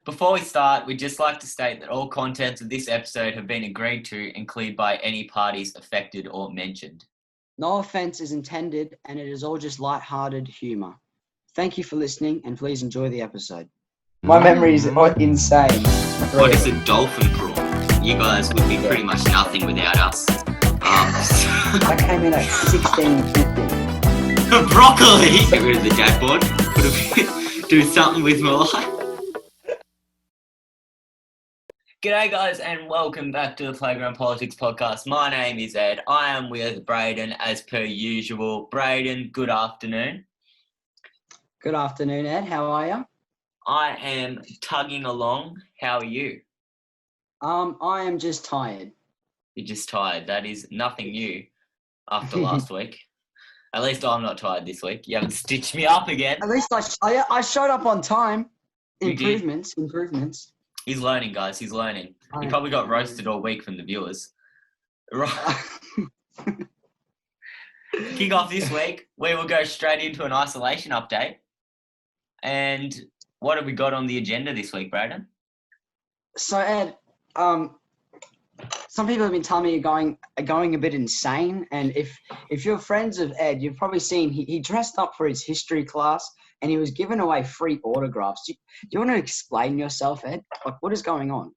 Before we start, we'd just like to state that all contents of this episode have been agreed to and cleared by any parties affected or mentioned. No offence is intended, and it is all just light-hearted humour. Thank you for listening, and please enjoy the episode. My memory is insane. What is a dolphin prawn? You guys would be pretty much nothing without us. I came in at 16.50. Broccoli! Get rid of the jackboard. Do something with my life. G'day guys and welcome back to the Playground Politics Podcast. My name is Ed. I am with Brayden as per usual. Brayden, good afternoon. Good afternoon, Ed. How are you? I am tugging along. How are you? I am just tired. You're just tired. That is nothing new after last week. At least I'm not tired this week. You haven't stitched me up again. At least I showed up on time. You did. Improvements. He's learning, guys. He's learning. He probably got roasted all week from the viewers. Right. Kick off this week, we will go straight into an isolation update. And what have we got on the agenda this week, Brayden? So, Ed, some people have been telling me you're going a bit insane. And if you're friends of Ed, you've probably seen he dressed up for his history class and he was giving away free autographs. Do you want to explain yourself, Ed? Like, what is going on?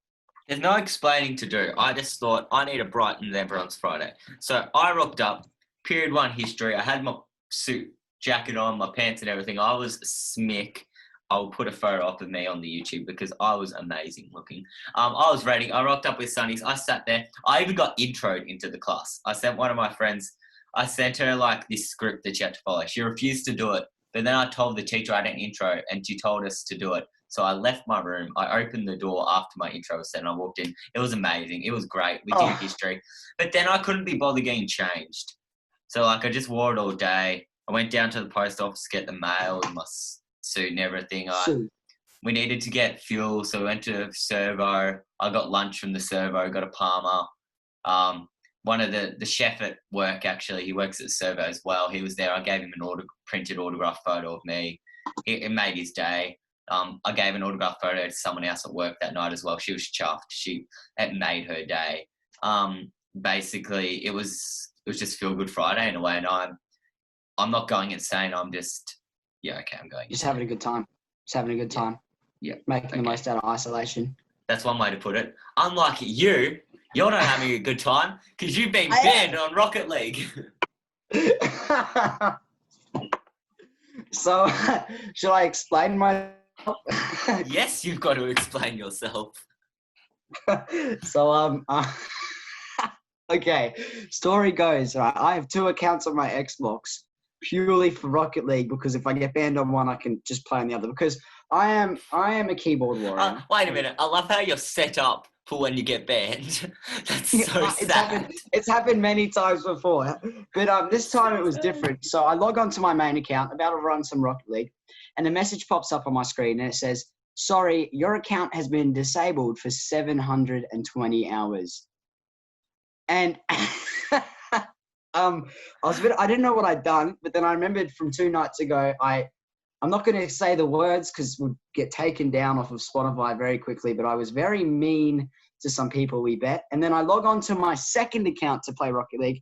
There's no explaining to do. I just thought I need to brighten everyone's Friday. So I rocked up, period 1 history. I had my suit jacket on, my pants and everything. I was smick. I'll put a photo up of me on the YouTube because I was amazing looking. I was ready. I rocked up with Sunnies. I sat there. I even got introed into the class. I sent one of my friends, I sent her like this script that she had to follow. She refused to do it. But then I told the teacher I had an intro and she told us to do it. So I left my room. I opened the door after my intro was said and I walked in. It was amazing. It was great. We did history. But then I couldn't be bothered getting changed. So like I just wore it all day. I went down to the post office to get the mail and my suit and everything. We needed to get fuel. So we went to Servo. I got lunch from the Servo, got a Palmer. One of the chef at work, actually, he works at Servo as well. He was there. I gave him an printed autograph photo of me. It made his day. I gave an autograph photo to someone else at work that night as well. She was chuffed. It made her day. Basically, it was just Feel Good Friday in a way, and I'm not going insane. I'm just I'm going. Just having a good time. Yeah. Making the most out of isolation. That's one way to put it. Unlike you. You're not having a good time because you've been banned on Rocket League. So, should I explain myself? Yes, you've got to explain yourself. So, okay. Story goes, right, I have 2 accounts on my Xbox purely for Rocket League because if I get banned on one, I can just play on the other because I am a keyboard warrior. Wait a minute. I love how you're set up for when you get banned. That's so sad. It's happened many times before, but this time it was different. So I log on to my main account, about to run some Rocket League, and a message pops up on my screen and it says, "Sorry, your account has been disabled for 720 hours." And I didn't know what I'd done, but then I remembered from 2 nights ago, I'm not going to say the words because we'll get taken down off of Spotify very quickly, but I was very mean to some people we bet. And then I log on to my second account to play Rocket League.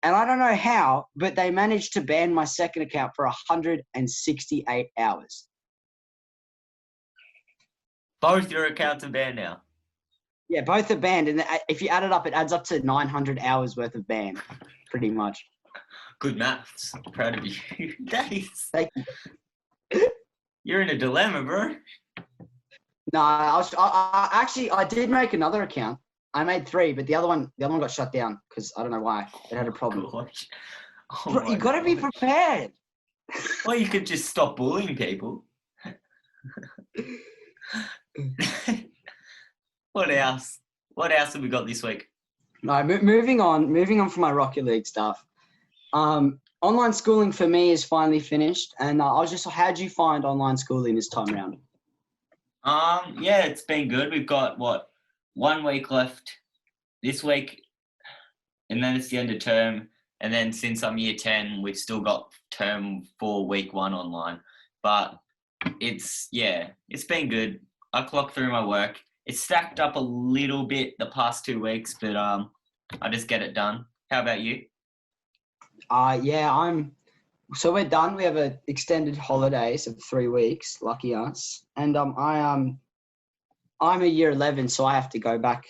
And I don't know how, but they managed to ban my second account for 168 hours. Both your accounts are banned now? Yeah, both are banned. And if you add it up, it adds up to 900 hours worth of ban, pretty much. Good maths. I'm proud of you. Thank you. You're in a dilemma, bro. No, I did make another account. I made 3, but the other one got shut down because I don't know why. It had a problem. Bro, you got to be prepared. Well, you could just stop bullying people. What else? What else have we got this week? No, moving on from my Rocket League stuff. Online schooling for me is finally finished, and how'd you find online schooling this time around? Yeah, it's been good. We've got 1 week left this week, and then it's the end of term. And then since I'm year 10, we've still got term 4 week 1 online. But it's been good. I clock through my work. It's stacked up a little bit the past 2 weeks, but I just get it done. How about you? Yeah, so we're done. We have an extended holidays of 3 weeks. Lucky us. And I'm a year 11, so I have to go back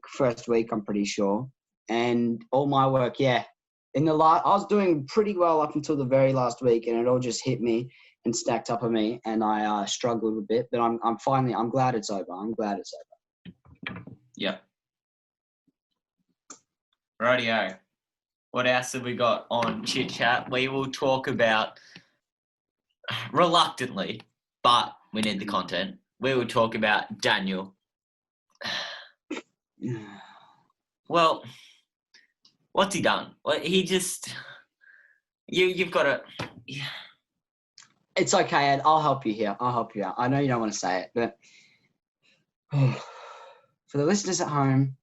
first week, I'm pretty sure. And all my work, yeah. I was doing pretty well up until the very last week, and it all just hit me and stacked up on me, and I struggled a bit. But I'm glad it's over. I'm glad it's over. Yep. Rightio. What else have we got on Chit Chat? We will talk about, reluctantly, but we need the content. We will talk about Daniel. Well, what's he done? Well, he just... You've got to... Yeah. It's okay, Ed. I'll help you here. I'll help you out. I know you don't want to say it, but for the listeners at home,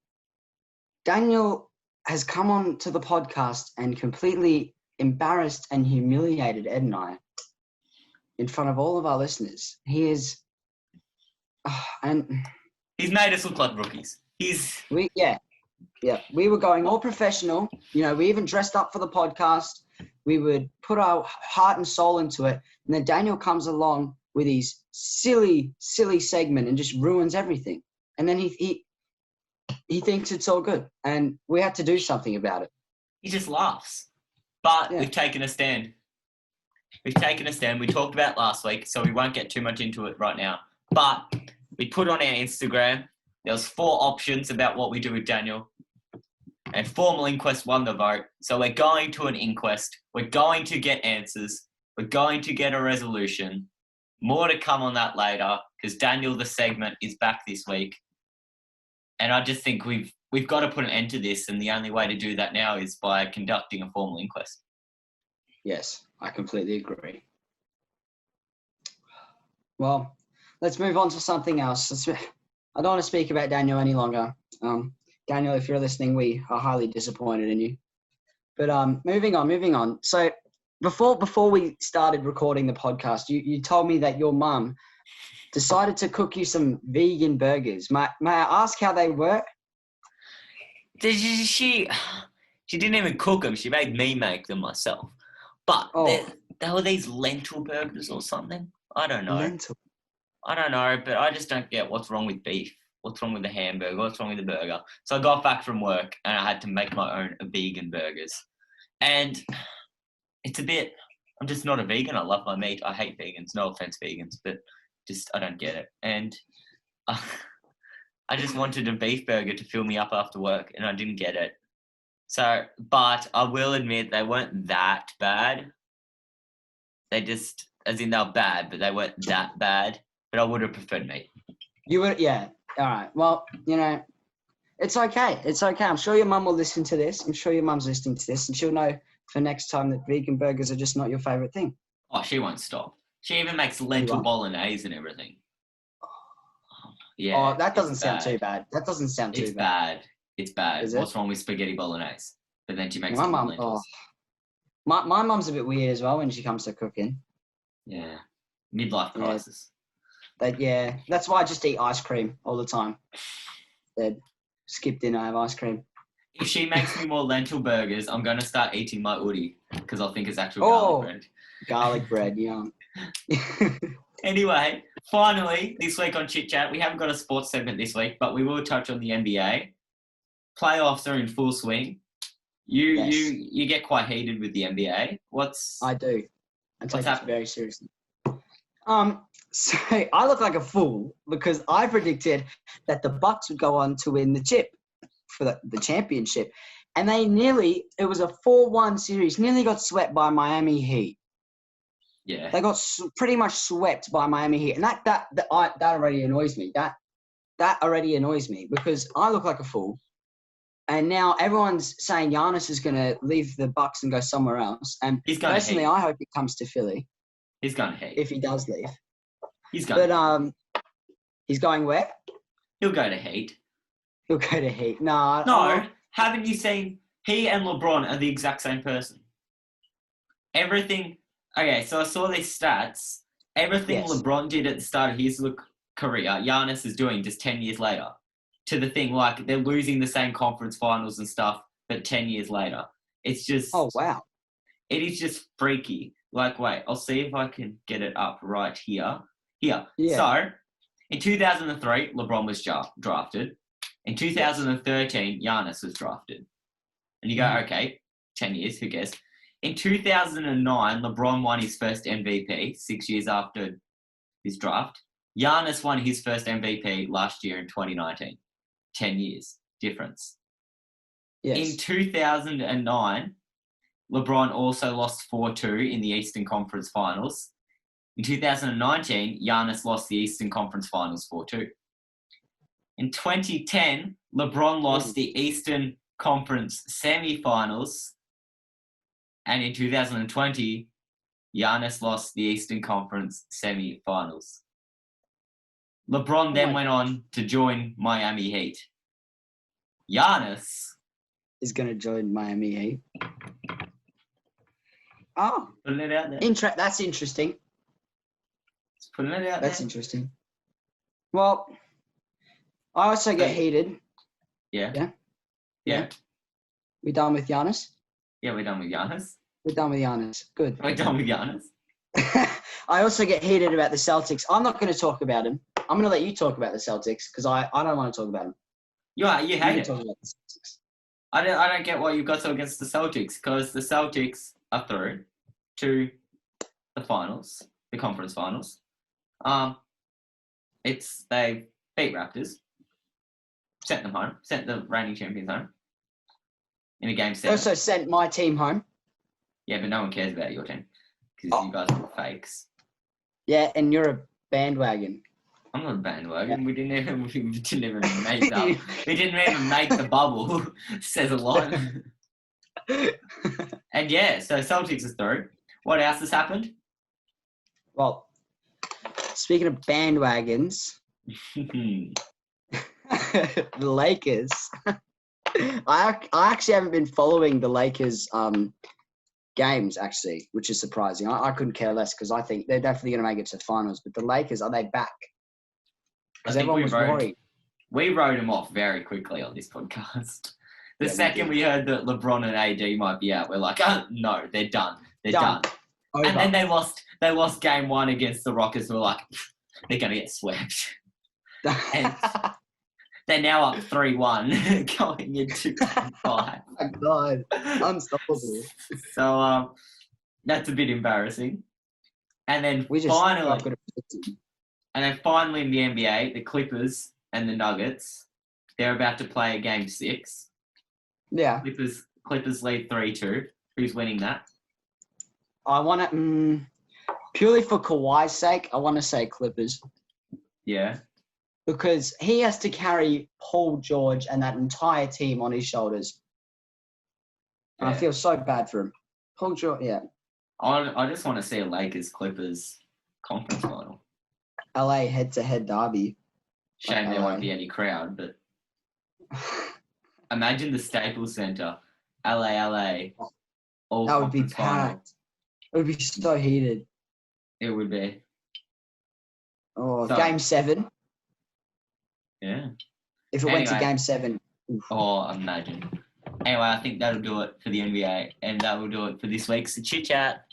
Daniel has come on to the podcast and completely embarrassed and humiliated Ed and I in front of all of our listeners. He is... and he's made us look like rookies. We were going all professional. You know, we even dressed up for the podcast. We would put our heart and soul into it. And then Daniel comes along with his silly segment and just ruins everything. And then he thinks it's all good. And we had to do something about it. He just laughs. But we've taken a stand. We talked about it last week, so we won't get too much into it right now. But we put on our Instagram, there was 4 options about what we do with Daniel. And Formal Inquest won the vote. So we're going to an inquest. We're going to get answers. We're going to get a resolution. More to come on that later, because Daniel, the segment, is back this week. And I just think we've got to put an end to this, and the only way to do that now is by conducting a formal inquest. Yes, I completely agree. Well, let's move on to something else. I don't want to speak about Daniel any longer. Daniel, if you're listening, we are highly disappointed in you. But moving on. So before we started recording the podcast, you told me that your mum decided to cook you some vegan burgers. May I ask how they were? She didn't even cook them. She made me make them myself. But they were these lentil burgers or something. I don't know. Lentil. I don't know, but I just don't get what's wrong with beef. What's wrong with the hamburger? What's wrong with the burger? So I got back from work and I had to make my own vegan burgers. And it's a bit... I'm just not a vegan. I love my meat. I hate vegans. No offense, vegans, but just I don't get it. And I just wanted a beef burger to fill me up after work, and I didn't get it. So, but I will admit they weren't that bad. They just, as in they were bad, but they weren't that bad. But I would have preferred meat. You would, yeah. All right. Well, you know, it's okay. It's okay. I'm sure your mum will listen to this. I'm sure your mum's listening to this, and she'll know for next time that vegan burgers are just not your favourite thing. Oh, she won't stop. She even makes lentil bolognese and everything. Yeah. Oh, that doesn't sound too bad. That doesn't sound too bad. It's bad. Is What's it? wrong with spaghetti bolognese? But then she makes my mum. mum. My mum's a bit weird as well when she comes to cooking. Yeah. Midlife crisis. That's why I just eat ice cream all the time. Skip dinner, have ice cream. If she makes me more lentil burgers, I'm going to start eating my Udi because I think it's actual garlic bread. Garlic bread, yum. Anyway, finally, this week on Chit Chat, we haven't got a sports segment this week, but we will touch on the NBA. Playoffs are in full swing. You get quite heated with the NBA. I do. I take it very seriously. So I look like a fool because I predicted that the Bucks would go on to win the chip for the championship, and it was a 4-1 series, nearly got swept by Miami Heat. Yeah, they got pretty much swept by Miami Heat, and that already annoys me. That already annoys me because I look like a fool, and now everyone's saying Giannis is going to leave the Bucks and go somewhere else. And personally, I hope he comes to Philly. He's going to Heat if he does leave. He's going. But he's going where? He'll go to Heat. He'll go to Heat. No. Haven't you seen he and LeBron are the exact same person? Everything. Okay, so I saw these stats. Everything LeBron did at the start of his career Giannis is doing just 10 years later. To the thing, like, they're losing the same conference finals and stuff, but 10 years later. It's just... Oh, wow. It is just freaky. Like, wait, I'll see if I can get it up right here. Here. Yeah. So, in 2003, LeBron was drafted. In 2013, Giannis was drafted. And you go, okay, 10 years, who cares? In 2009, LeBron won his first MVP 6 years after his draft. Giannis won his first MVP last year in 2019. 10 years difference. Yes. In 2009, LeBron also lost 4-2 in the Eastern Conference Finals. In 2019, Giannis lost the Eastern Conference Finals 4-2. In 2010, LeBron lost the Eastern Conference Semi-Finals. And in 2020, Giannis lost the Eastern Conference Semi-Finals. LeBron then went on to join Miami Heat. Giannis is going to join Miami Heat. Oh, putting it out there. That's interesting. Just putting it out That's there. interesting. Well, I also get heated. Yeah. We done with Giannis? Yeah, we're done with Giannis. We're done with Giannis. Good. We're done with Giannis. I also get heated about the Celtics. I'm not going to talk about him. I'm going to let you talk about the Celtics because I don't want to talk about him. You hate it. Talk about the Celtics. I don't get what you've got to against the Celtics because the Celtics are through to the finals, the conference finals. They beat Raptors, sent them home, sent the reigning champions home in a game 7. Also sent my team home. Yeah, but no one cares about your team because you guys are fakes. Yeah, and you're a bandwagon. I'm not a bandwagon. Yeah. We didn't even make that. We didn't even make the bubble. Says a lot. And yeah, so Celtics is through. What else has happened? Well, speaking of bandwagons, the Lakers. I actually haven't been following the Lakers games, actually, which is surprising. I couldn't care less because I think they're definitely going to make it to the finals. But the Lakers, are they back? Because everyone was worried. We wrote them off very quickly on this podcast. The second we heard that LeBron and AD might be out, we're like, oh, no, they're done. They're done. And then they lost game 1 against the Rockets. We're like, they're going to get swept. And they're now up 3-1 going into 5. Oh my God. Unstoppable. So that's a bit embarrassing. And then finally in the NBA, the Clippers and the Nuggets, they're about to play a game 6. Yeah. Clippers lead 3-2. Who's winning that? I want to, purely for Kawhi's sake, I want to say Clippers. Yeah. Because he has to carry Paul George and that entire team on his shoulders. And I feel so bad for him. Paul George, yeah. I just want to see a Lakers-Clippers conference final. LA head-to-head derby. Shame there won't be any crowd, but imagine the Staples Center, LA. All that would be packed. Final. It would be so heated. It would be. Oh, so, Game 7. Yeah. If it went to Game 7. Oof. Oh, imagine. Anyway, I think that'll do it for the NBA, and that will do it for this week's Chit Chat.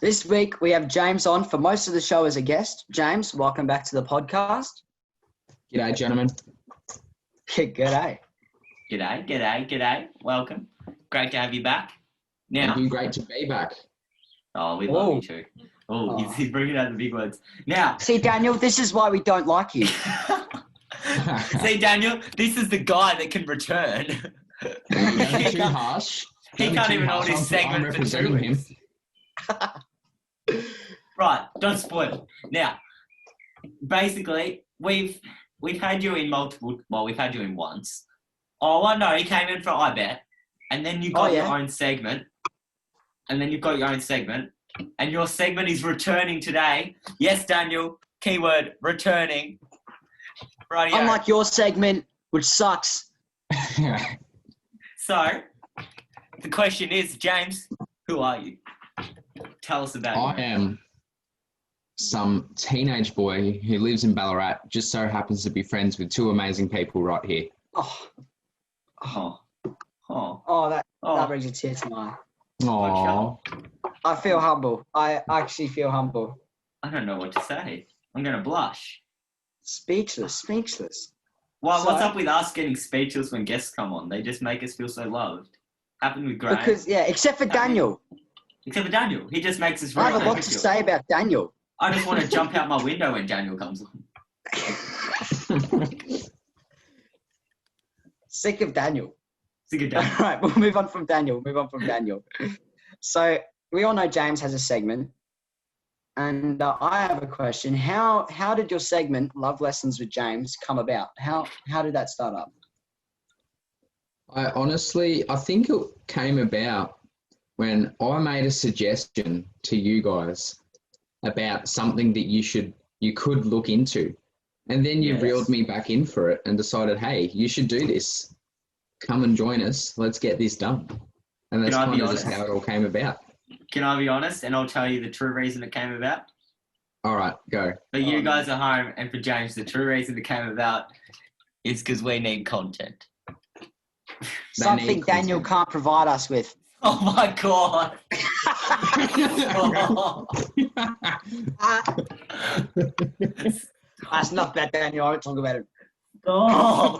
This week, we have James on for most of the show as a guest. James, welcome back to the podcast. G'day, gentlemen. G'day. G'day. Welcome. Great to have you back. Now, it'd be great to be back. Oh, we love you too. Oh, he's bringing out the big words. Now, see, Daniel, this is why we don't like you. See, Daniel, this is the guy that can return. Too harsh. He can't even hold his segment for 2 weeks. Right, don't spoil it. Now, basically, we've had you in multiple. Well, we've had you in once. Oh, well, no, he came in for I Bet, and then you got your own segment, and your segment is returning today. Yes, Daniel. Keyword returning. Right. Unlike your segment, which sucks. So, the question is, James, who are you? Tell us about I am some teenage boy who lives in Ballarat just so happens to be friends with two amazing people right here. Oh, Oh. Oh. oh, that Oh. brings a tear to my eye. Aww. I feel humble. I actually feel humble. I don't know what to say. I'm going to blush. Speechless. Well, what's So- up with us getting speechless when guests come on? They just make us feel so loved. Happened with Graham. Because, except for Daniel. Except for Daniel. He just makes us I very have a lot to feel. say about Daniel. I just want to jump out my window when Daniel comes on. Sick of Daniel. Sick of All Daniel. right, we'll move on from Daniel. So we all know James has a segment. And I have a question. How did your segment, Love Lessons with James, come about? How did that start up? I think it came about when I made a suggestion to you guys about something that you could look into. And then you Yes. reeled me back in for it and decided, hey, you should do this. Come and join us. Let's get this done. And that's Can I be kind of just honest? how it all came about. Can I be honest? And I'll tell you the true reason it came about. All right, go. For you guys at home and for James, the true reason it came about is because we need content. Something Daniel can't provide us with. Oh my God. That's not bad, Daniel. I won't talk about it. Oh.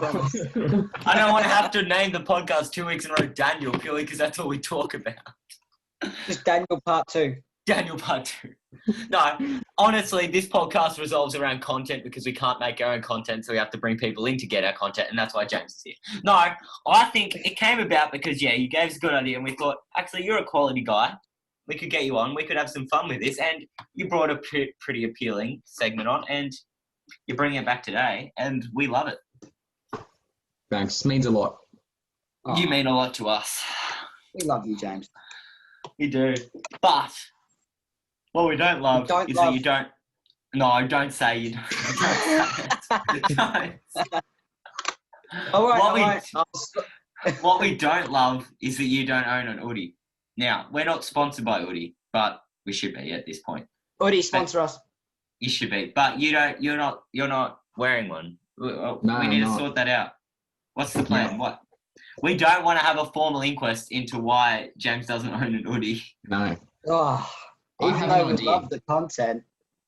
I don't want to have to name the podcast 2 weeks in a row Daniel purely because that's all we talk about. Just Daniel part 2. Daniel part 2. No, honestly, this podcast revolves around content because we can't make our own content, so we have to bring people in to get our content, and that's why James is here. No, I think it came about because, you gave us a good idea, and we thought, actually, you're a quality guy. We could get you on. We could have some fun with this, and you brought a pretty appealing segment on, and you're bringing it back today, and we love it. Thanks. Means a lot. Oh, You mean a lot to us. we love you, James. You do. But what we don't love is that you don't. No, don't say you don't. Don't. All right, What we- all right. What we don't love is that you don't own an Oodie. Now, we're not sponsored by Oodie, but we should be at this point. Oodie, sponsor us. You should be, but you don't. You're not wearing one. We need to sort that out. What's the plan? Yeah. What? We don't want to have a formal inquest into why James doesn't own an Oodie. No. Oh, I even have though an we idea. love the content.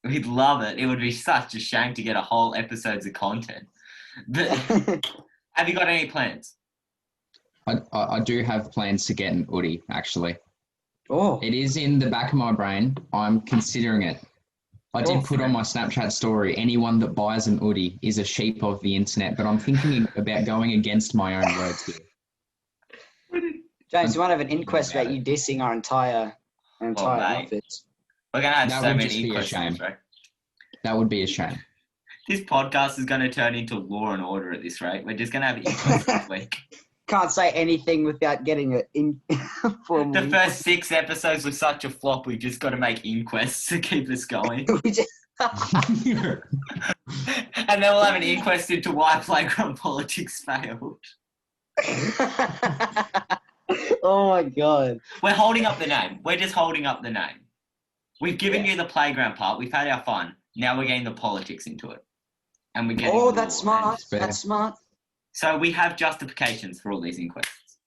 We'd love it. It would be such a shame to get a whole episodes of content. But have you got any plans? I do have plans to get an Oodie, actually. Oh, It is in the back of my brain. I'm considering it. I did put on my Snapchat story, anyone that buys an Oodie is a sheep of the internet, but I'm thinking about going against my own words here. James, you want to have an inquest about about you dissing our entire mate. outfits? We're going to have That so would many just be a inquests, shame. right? That would be a shame. This podcast is going to turn into Law and Order at this rate. We're just going to have inquests this week. Can't say anything without getting it in formal. The first 6 episodes were such a flop, we just got to make inquests to keep us going. We just- And then we'll have an inquest into why playground politics failed. Oh my god. We're holding up the name. We're just holding up the name. We've given you the playground part. We've had our fun. Now we're getting the politics into it. And we're getting Oh, the that's law smart. fair. That's smart. So we have justifications for all these inquests.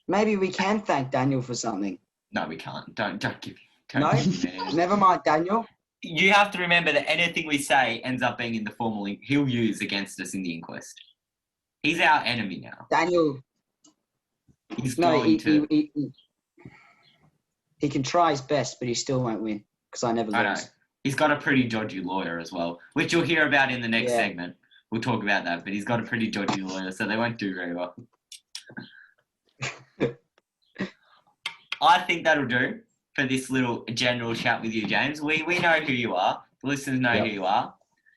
Maybe we can thank Daniel for something. No, we can't. Don't give No? give me any- Never mind, Daniel. You have to remember that anything we say ends up being in the formal he'll use against us in the inquest. He's our enemy now. Daniel. He's No, going to. he can try his best, but he still won't win because I never I know. lose. He's got a pretty dodgy lawyer as well, which you'll hear about in the next Yeah. segment. We'll talk about that, but he's got a pretty dodgy lawyer, so they won't do very well. I think that'll do for this little general chat with you, James. We know who you are. The listeners know who you are.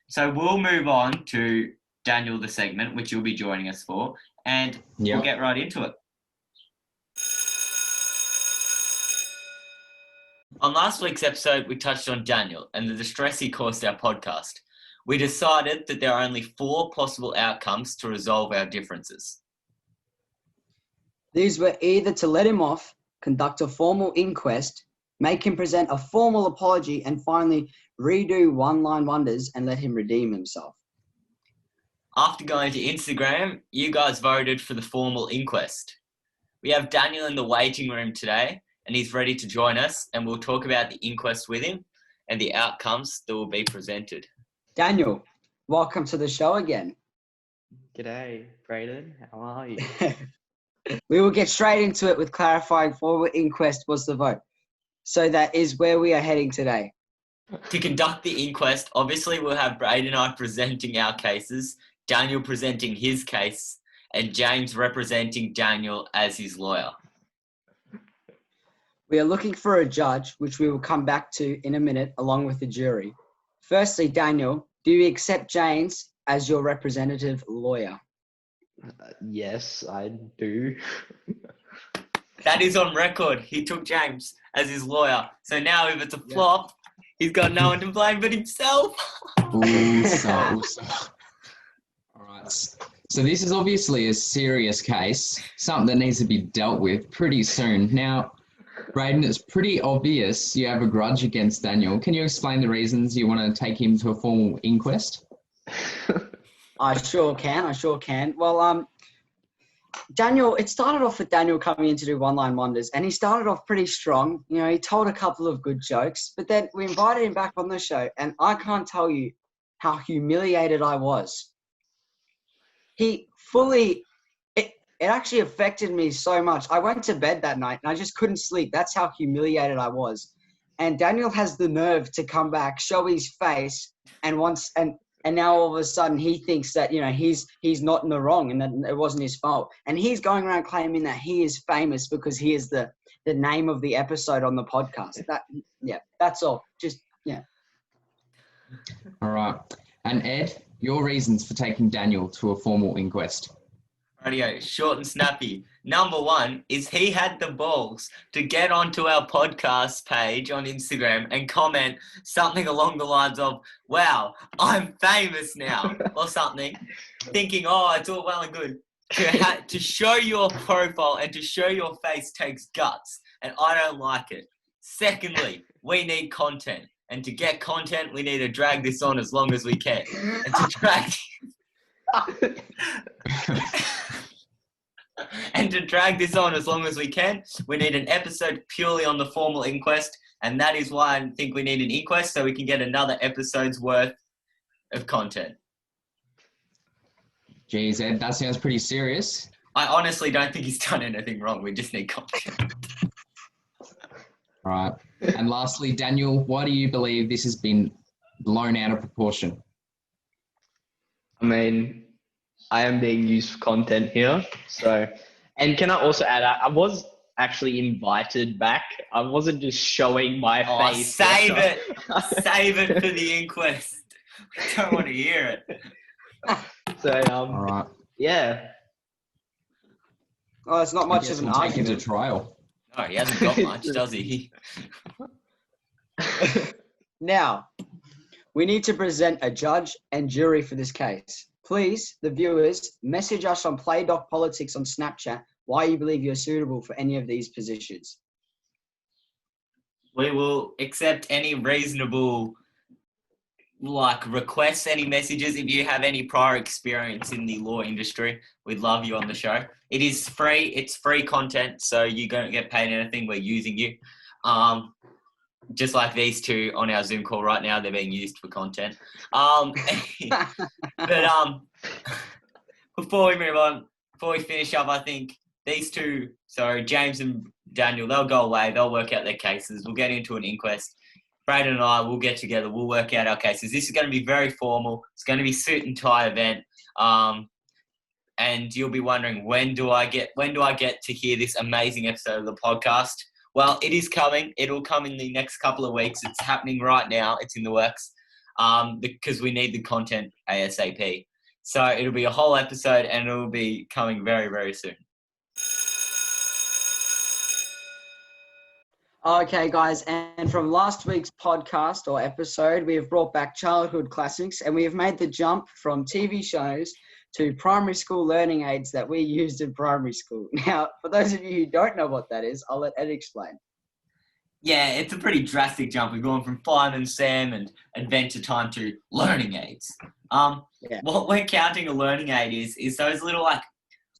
So we'll move on to Daniel, the segment, which you'll be joining us for, and we'll get right into it. On last week's episode, we touched on Daniel and the distress he caused our podcast. We decided that there are only 4 possible outcomes to resolve our differences. These were either to let him off, conduct a formal inquest, make him present a formal apology, and finally redo one-line wonders and let him redeem himself. After going to Instagram, you guys voted for the formal inquest. We have Daniel in the waiting room today, and he's ready to join us, and we'll talk about the inquest with him and the outcomes that will be presented. Daniel, welcome to the show again. G'day, Brayden. How are you? We will get straight into it with clarifying formal inquest was the vote. So that is where we are heading today. To conduct the inquest, obviously we'll have Brayden and I presenting our cases, Daniel presenting his case, and James representing Daniel as his lawyer. We are looking for a judge, which we will come back to in a minute, along with the jury. Firstly, Daniel, do you accept James as your representative lawyer? Yes, I do. That is on record. He took James as his lawyer. So now if it's a flop, he's got no one to blame but himself. Also. All right. So this is obviously a serious case, something that needs to be dealt with pretty soon. Now, Brayden, it's pretty obvious you have a grudge against Daniel. Can you explain the reasons you want to take him to a formal inquest? I sure can. Well, Daniel, it started off with Daniel coming in to do one-line wonders, and he started off pretty strong. You know, he told a couple of good jokes, but then we invited him back on the show, and I can't tell you how humiliated I was. It actually affected me so much. I went to bed that night, and I just couldn't sleep. That's how humiliated I was. And Daniel has the nerve to come back, show his face, and now all of a sudden he thinks that, you know, he's not in the wrong and that it wasn't his fault. And he's going around claiming that he is famous because he is the name of the episode on the podcast. That's all. All right. And Ed, your reasons for taking Daniel to a formal inquest? Radio, short and snappy. Number one is he had the balls to get onto our podcast page on Instagram and comment something along the lines of, wow, I'm famous now, or something, thinking, oh, it's all well and good. To show your profile and to show your face takes guts, and I don't like it. Secondly, we need content. And to get content, we need to drag this on as long as we can. And to drag... And to drag this on as long as we can, we need an episode purely on the formal inquest, and that is why I think we need an inquest, so we can get another episode's worth of content. Geez, Ed, that sounds pretty serious. I honestly don't think he's done anything wrong. We just need content. All right. And lastly, Daniel, why do you believe this has been blown out of proportion? I mean, I am being used for content here. So, and can I also add, I was actually invited back. I wasn't just showing my face. Save it. Save it for the inquest. We don't want to hear it. So, All right. yeah. Oh, it's not much of an We'll take him to argument. trial. No, he hasn't got much, does he? Now, we need to present a judge and jury for this case. Please, the viewers, message us on PlayDoc Politics on Snapchat why you believe you're suitable for any of these positions. We will accept any reasonable, requests, any messages. If you have any prior experience in the law industry, we'd love you on the show. It is free. It's free content, so you don't get paid anything. We're using you. Just like these two on our Zoom call right now, they're being used for content. But before we move on, before we finish up, I think these two, James and Daniel, they'll go away. They'll work out their cases. We'll get into an inquest. Brayden and I will get together. We'll work out our cases. This is going to be very formal. It's going to be suit and tie event. And you'll be wondering, when do I get to hear this amazing episode of the podcast? Well, it is coming. It'll come in the next couple of weeks. It's happening right now. It's in the works because we need the content ASAP. So it'll be a whole episode and it'll be coming very, very soon. Okay, guys, and from last week's podcast or episode, we have brought back childhood classics, and we have made the jump from TV shows to primary school learning aids that we used in primary school. Now, for those of you who don't know what that is, I'll let Ed explain. Yeah, it's a pretty drastic jump. We've gone from Fun and Sam and Adventure Time to learning aids. Yeah. What we're counting a learning aid is those little, like,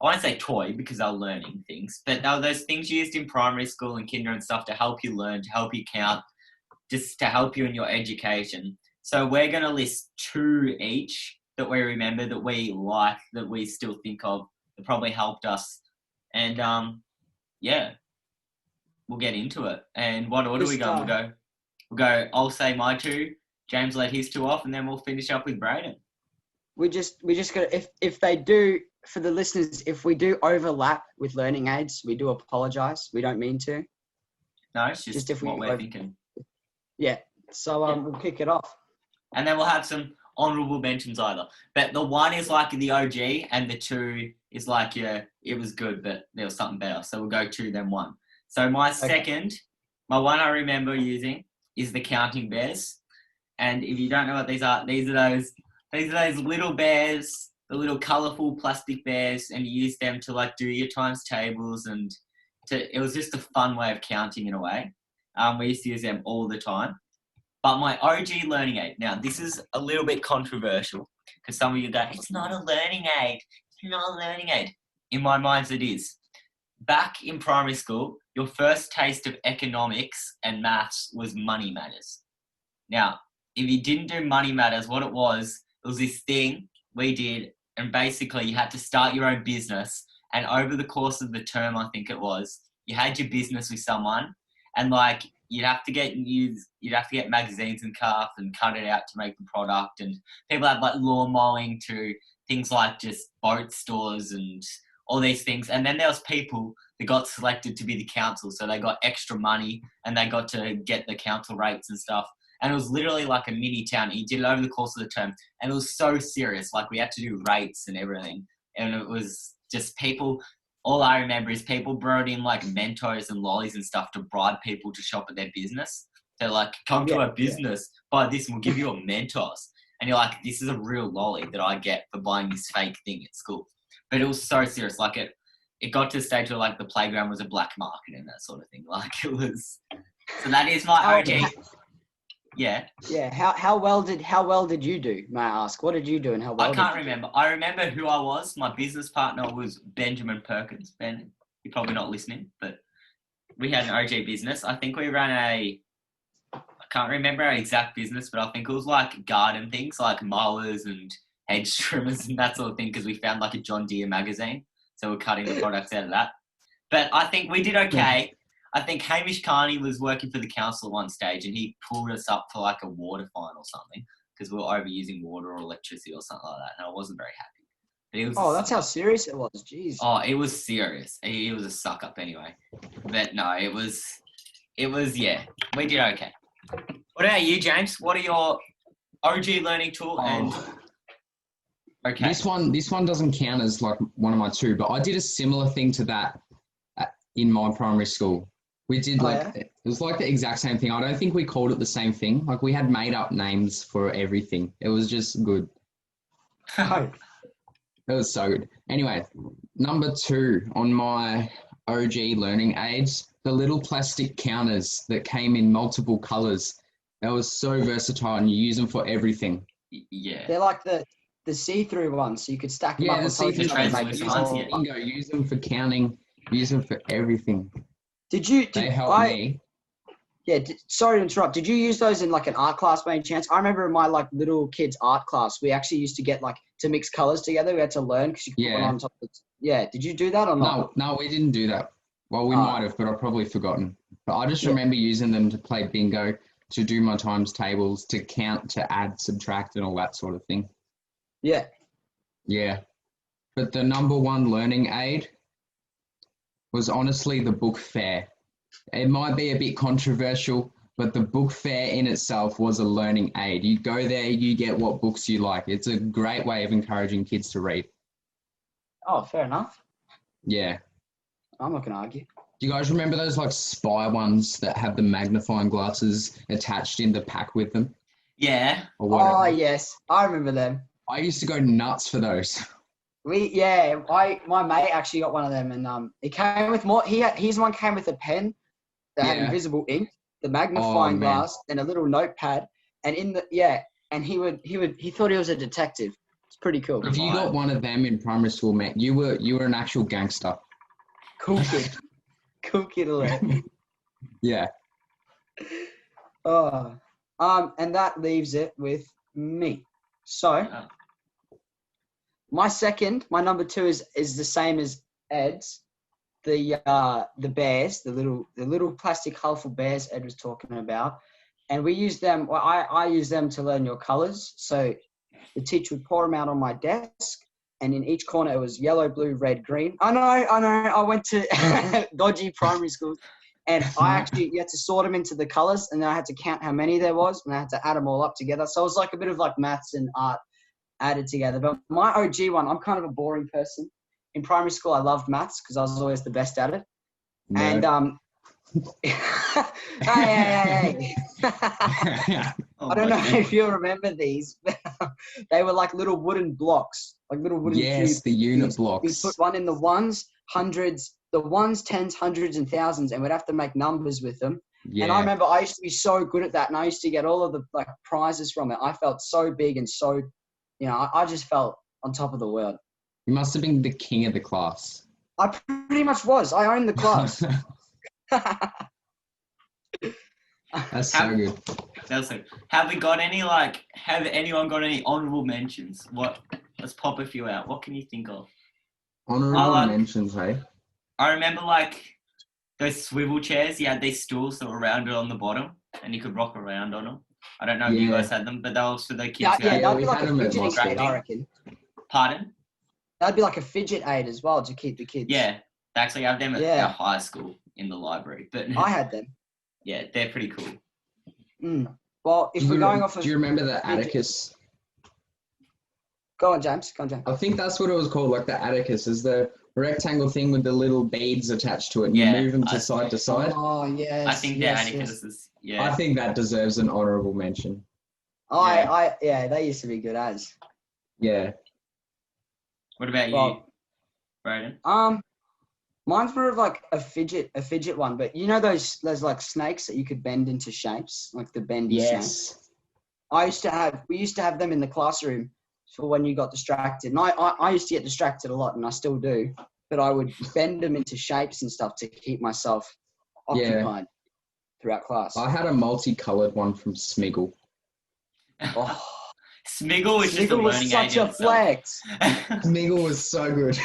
I won't say toy because they're learning things, but they're those things used in primary school and kinder and stuff to help you learn, to help you count, just to help you in your education. So we're going to list 2 each that we remember, that we like, that we still think of, that probably helped us. And yeah, we'll get into it. And what order are we going? We'll go, I'll say my 2, James let his 2 off, and then we'll finish up with Brayden. We just got to, if they do, for the listeners, if we do overlap with learning aids, we do apologise. We don't mean to. No, it's just if what we're thinking. Yeah. So we'll kick it off. And then we'll have some honourable mentions either. But the 1 is like the OG, and the 2 is like, yeah, it was good, but there was something better. So we'll go 2, then 1. So my second, my 1 I remember using is the counting bears. And if you don't know what these are those little bears, the little colourful plastic bears, and you use them to like do your times tables, and it was just a fun way of counting in a way. We used to use them all the time. But my OG learning aid, now this is a little bit controversial because some of you go, it's not a learning aid. It's not a learning aid. In my mind, it is. Back in primary school, your first taste of economics and maths was money matters. Now, if you didn't do money matters, what it was this thing we did, and basically you had to start your own business. And over the course of the term, I think it was, you had your business with someone, and like you'd have to get magazines and stuff and cut it out to make the product. And people had like lawn mowing to things like just boat stores and all these things. And then there was people that got selected to be the council, so they got extra money and they got to get the council rates and stuff. And it was literally like a mini town. He did it over the course of the term, and it was so serious. Like we had to do rates and everything, and it was just people. All I remember is people brought in like Mentos and lollies and stuff to bribe people to shop at their business. They're like, come to our business, buy this and we'll give you a Mentos. And you're like, this is a real lolly that I get for buying this fake thing at school. But it was so serious. Like it got to the stage where like the playground was a black market and that sort of thing. Like it was. So that is my OG. Yeah. Yeah. How well did you do? May I ask? What did you do and how well? I can't remember. I remember who I was. My business partner was Benjamin Perkins. Ben, you're probably not listening, but we had an OG business. I think we ran I can't remember our exact business, but I think it was like garden things, like mowers and hedge trimmers and that sort of thing, because we found like a John Deere magazine. So we're cutting the products out of that. But I think we did okay. I think Hamish Carney was working for the council at one stage, and he pulled us up for like a water fine or something because we were overusing water or electricity or something like that, and I wasn't very happy. But it was that's how serious it was. Jeez. Oh, it was serious. He was a suck up anyway. But no, it was yeah. We did okay. What about you, James? What are your OG learning tool and? Okay. This one doesn't count as like one of my 2, but I did a similar thing to that in my primary school. We did it was like the exact same thing. I don't think we called it the same thing. Like we had made up names for everything. It was just good. It was so good. Anyway, number 2 on my OG learning aids, the little plastic counters that came in multiple colours. That was so versatile, and you use them for everything. Yeah. They're like the see-through ones, so you could stack them up. Yeah, the see-through ones. Bingo, use them for counting. Use them for everything. They help me. Yeah, sorry to interrupt. Did you use those in like an art class by any chance? I remember in my like little kids art class, we actually used to get like to mix colors together. We had to learn because you could put one on top of it. Yeah, did you do that or not? No, we didn't do that. Well, we might have, but I've probably forgotten. But I just remember using them to play bingo, to do my times tables, to count, to add, subtract, and all that sort of thing. Yeah. Yeah. But the number 1 learning aid was honestly the book fair. It might be a bit controversial, but the book fair in itself was a learning aid. You go there, you get what books you like. It's a great way of encouraging kids to read. Oh, fair enough. Yeah. I'm not going to argue. Do you guys remember those like spy ones that have the magnifying glasses attached in the pack with them? Yeah. Oh, yes. I remember them. I used to go nuts for those. My mate actually got one of them, and it came with more. His one came with a pen that had invisible ink, the magnifying man. glass, and a little notepad. And and he thought he was a detective. It's pretty cool. If you got one of them in primary school, man, you were an actual gangster. Cool kid. Cool kid alert. Yeah. And that leaves it with me. So my number 2 is the same as Ed's. The bears, the little plastic colourful bears Ed was talking about. And we use them, well, I use them to learn your colours. So the teacher would pour them out on my desk, and in each corner it was yellow, blue, red, green. I know. I went to dodgy primary schools, and you had to sort them into the colours, and then I had to count how many there was, and I had to add them all up together. So it was like a bit of like maths and art added together. But my OG one, I'm kind of a boring person. In primary school, I loved maths because I was always the best at it. No. And hey. I don't know if you remember these. They were like little wooden blocks, like little wooden cubes. The unit blocks. You put one in the ones, hundreds, the ones, tens, hundreds, and thousands, and we'd have to make numbers with them. Yeah. And I remember I used to be so good at that, and I used to get all of the like prizes from it. I felt so big and so, I just felt on top of the world. You must have been the king of the class. I pretty much was. I owned the class. That's so good. Have anyone got any honourable mentions? Let's pop a few out. What can you think of? Honourable mentions, hey? I remember like those swivel chairs. You had these stools that were rounded on the bottom, and you could rock around on them. I don't know if you guys had them, but they were for the kids. That'd be like a fidgeting aid, I reckon. Pardon? That'd be like a fidget aid as well to keep the kids. Yeah, they actually have them at our high school in the library. But I had them. Yeah, they're pretty cool. Well, if we're going off of... Do you remember the Atticus? Go on, James. I think that's what it was called, like the Atticus, is the rectangle thing with the little beads attached to it, and you move them side to side. Oh, yes. I think the Atticus is... Yeah. I think that deserves an honourable mention. They used to be good as. Yeah. What about you, Brayden? Mine's more of like a fidget one, but you know those like snakes that you could bend into shapes, like the bendy snakes? We used to have them in the classroom for when you got distracted. And I used to get distracted a lot, and I still do, but I would bend them into shapes and stuff to keep myself occupied throughout class. I had a multicoloured one from Smiggle. Oh. Smiggle was just a learning such a flex. Smiggle was so good.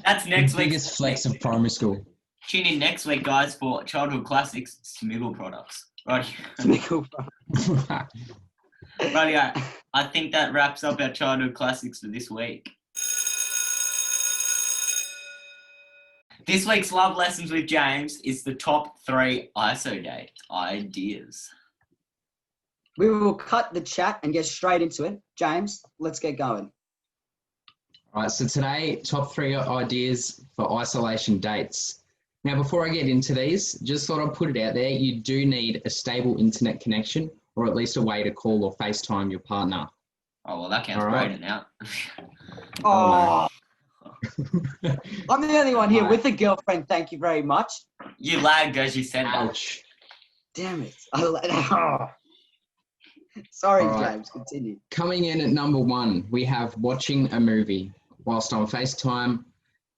That's next week's biggest flex of primary school. Tune in next week, guys, for Childhood Classics Smiggle products. Right. Smiggle products. Right, I think that wraps up our Childhood Classics for this week. This week's Love Lessons with James is the top 3 ISO date ideas. We will cut the chat and get straight into it. James, let's get going. All right, so today, top 3 ideas for isolation dates. Now, before I get into these, just thought I'd put it out there. You do need a stable internet connection, or at least a way to call or FaceTime your partner. Oh, well, that counts Brayden out. Oh, no. I'm the only one here with a girlfriend. Thank you very much. You lagged as you said that. Ouch. Damn it. Sorry, James. Continue. Coming in at number 1, we have watching a movie whilst on FaceTime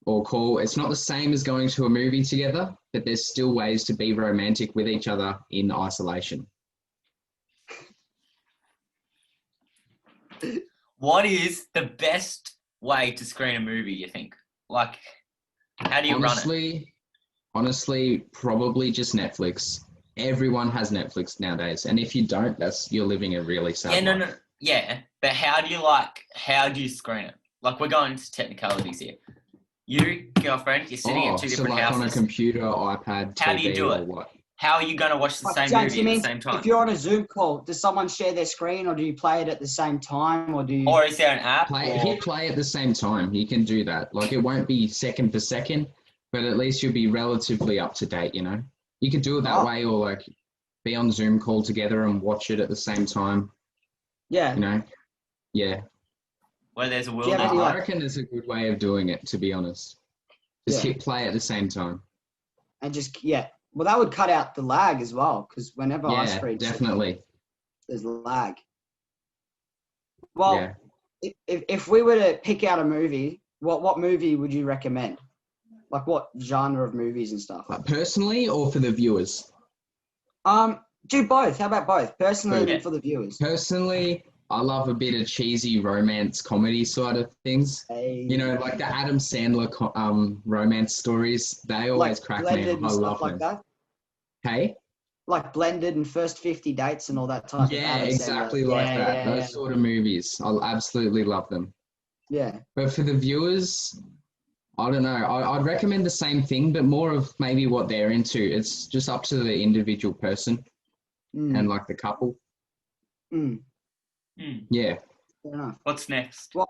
or call. It's not the same as going to a movie together, but there's still ways to be romantic with each other in isolation. What is the best way to screen a movie, you think? Like, how do you run it? Honestly, probably just Netflix. Everyone has Netflix nowadays, and if you don't, you're living a really sad life. Yeah, but how do you screen it? Like, we're going into technicalities here. You, girlfriend, you're sitting at 2 different houses. On a computer, iPad, TV, how do you do it? What? How are you going to watch the same movie at the same time? If you're on a Zoom call, does someone share their screen, or do you play it at the same time, or is there an app? Hit play at the same time. You can do that. Like, it won't be second for second, but at least you'll be relatively up to date, you know? You could do it that way, or like be on Zoom call together and watch it at the same time. Yeah. You know? Yeah. Where there's a will. I reckon it's a good way of doing it, to be honest. Just hit play at the same time. And just, Well, that would cut out the lag as well, because whenever I Yeah, screen, definitely. there's lag. Well, Yeah. if we were to pick out a movie, what movie would you recommend? Like what genre of movies and stuff? Personally or for the viewers? Do both. How about both? Personally Both. and for the viewers. Personally, I love a bit of cheesy romance comedy side of things. Hey, You know, like the Adam Sandler romance stories. They always crack me Blended up. and I stuff love like them. that. Hey? Like Blended and First 50 Dates and all that type of Yeah, Adam exactly Sandler. like Yeah, that. yeah, Those sort of movies. I absolutely love them. yeah. But for the viewers, I don't know. I'd recommend the same thing, but more of maybe what they're into. It's just up to the individual person and like the couple. Yeah. Fair enough. What's next? Well,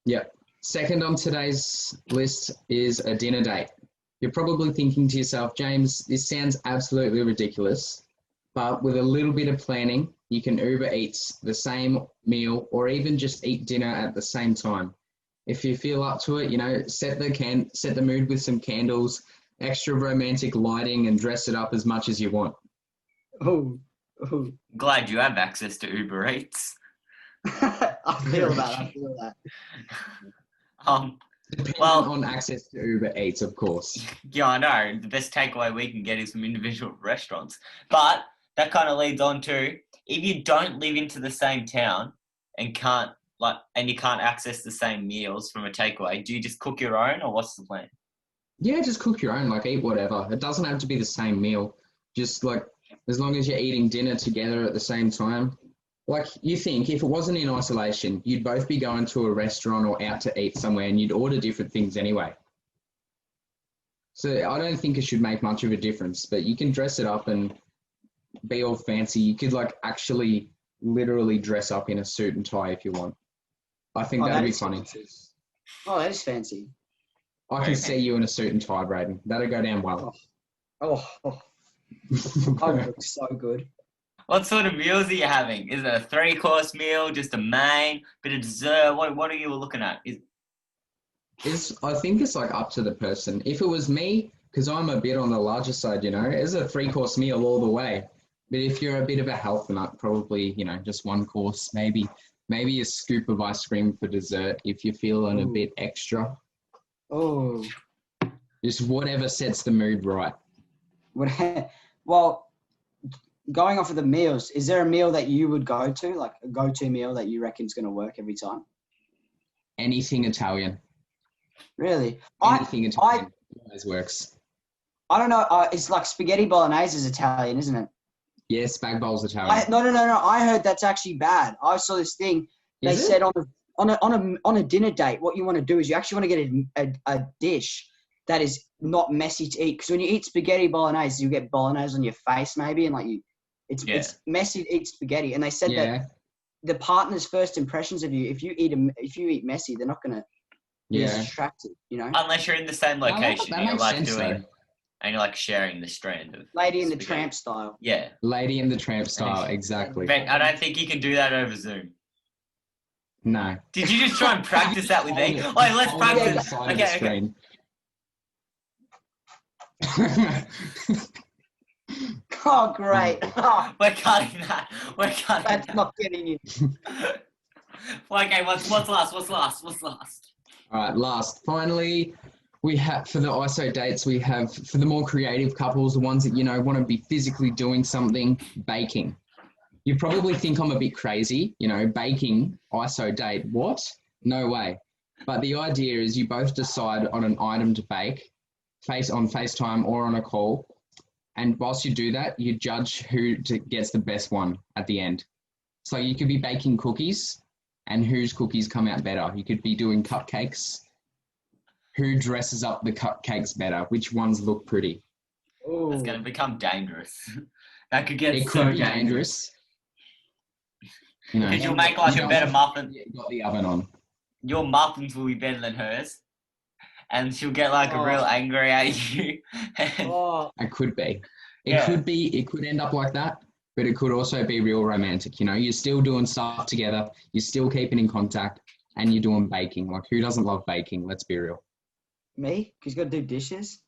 Yeah. Second on today's list is a dinner date. You're probably thinking to yourself, James, this sounds absolutely ridiculous, but with a little bit of planning, you can Uber Eats the same meal or even just eat dinner at the same time. If you feel up to it, you know, set the mood with some candles, extra romantic lighting, and dress it up as much as you want. oh. Glad you have access to Uber Eats. I feel that. Depending Well, on access to Uber Eats, of course. yeah, I know. The best takeaway we can get is from individual restaurants. But that kind of leads on to, if you don't live into the same town and you can't access the same meals from a takeaway, do you just cook your own, or what's the plan? Yeah, just cook your own, like eat whatever. It doesn't have to be the same meal. Just like, as long as you're eating dinner together at the same time. Like, you think if it wasn't in isolation, you'd both be going to a restaurant or out to eat somewhere and you'd order different things anyway. So I don't think it should make much of a difference, but you can dress it up and be all fancy. You could like actually literally dress up in a suit and tie if you want. I think that'd be funny. Fancy. Oh, that is fancy. I can see you in a suit and tie, Brayden. That'll go down well. Oh. That looks so good. What sort of meals are you having? Is it a 3-course meal, just a main, bit of dessert? What are you looking at? I think it's like up to the person. If it was me, because I'm a bit on the larger side, you know, it's a 3-course meal all the way. But if you're a bit of a health nut, probably, you know, just 1 course, maybe a scoop of ice cream for dessert if you're feeling a bit extra. Oh. Just whatever sets the mood right. Well, going off of the meals, is there a meal that you would go to, like a go-to meal that you reckon is going to work every time? Anything Italian. Really? Anything Italian always works. I don't know. It's like spaghetti bolognese is Italian, isn't it? Yeah, spag bowl's Italian. No. I heard that's actually bad. I saw this thing. They said on a dinner date, what you want to do is you actually want to get a dish that is not messy to eat. Because when you eat spaghetti bolognese, you get bolognese on your face maybe, and like it's messy to eat spaghetti. And they said that the partner's first impressions of you, if you eat messy, they're not gonna be as attractive, you know. Unless you're in the same location, that makes sense, and you're like sharing the strand of Lady in the spaghetti. Tramp style. Yeah. Lady in the Tramp style, exactly. But I don't think you can do that over Zoom. No. Did you just try and practice that with me? Oh, let's practice. Okay. Oh, great. We're cutting that. That's not getting you. Okay, what's last? All right, last. Finally, we have, for the ISO dates, we have, for the more creative couples, the ones that, you know, want to be physically doing something, baking. You probably think I'm a bit crazy, you know, baking, ISO date, what? No way. But the idea is you both decide on an item to bake, on FaceTime or on a call. And whilst you do that, you judge who gets the best one at the end. So you could be baking cookies and whose cookies come out better. You could be doing cupcakes. Who dresses up the cupcakes better? Which ones look pretty? Ooh. It's going to become dangerous. That could get It so could be dangerous. You know, Because you'll make like a better muffin. You got the oven on. Your muffins will be better than hers. And she'll get like a real angry at you. It could be. It could end up like that, but it could also be real romantic. You know, you're still doing stuff together, you're still keeping in contact, and you're doing baking. Like, who doesn't love baking? Let's be real. Me? Because you got to do dishes?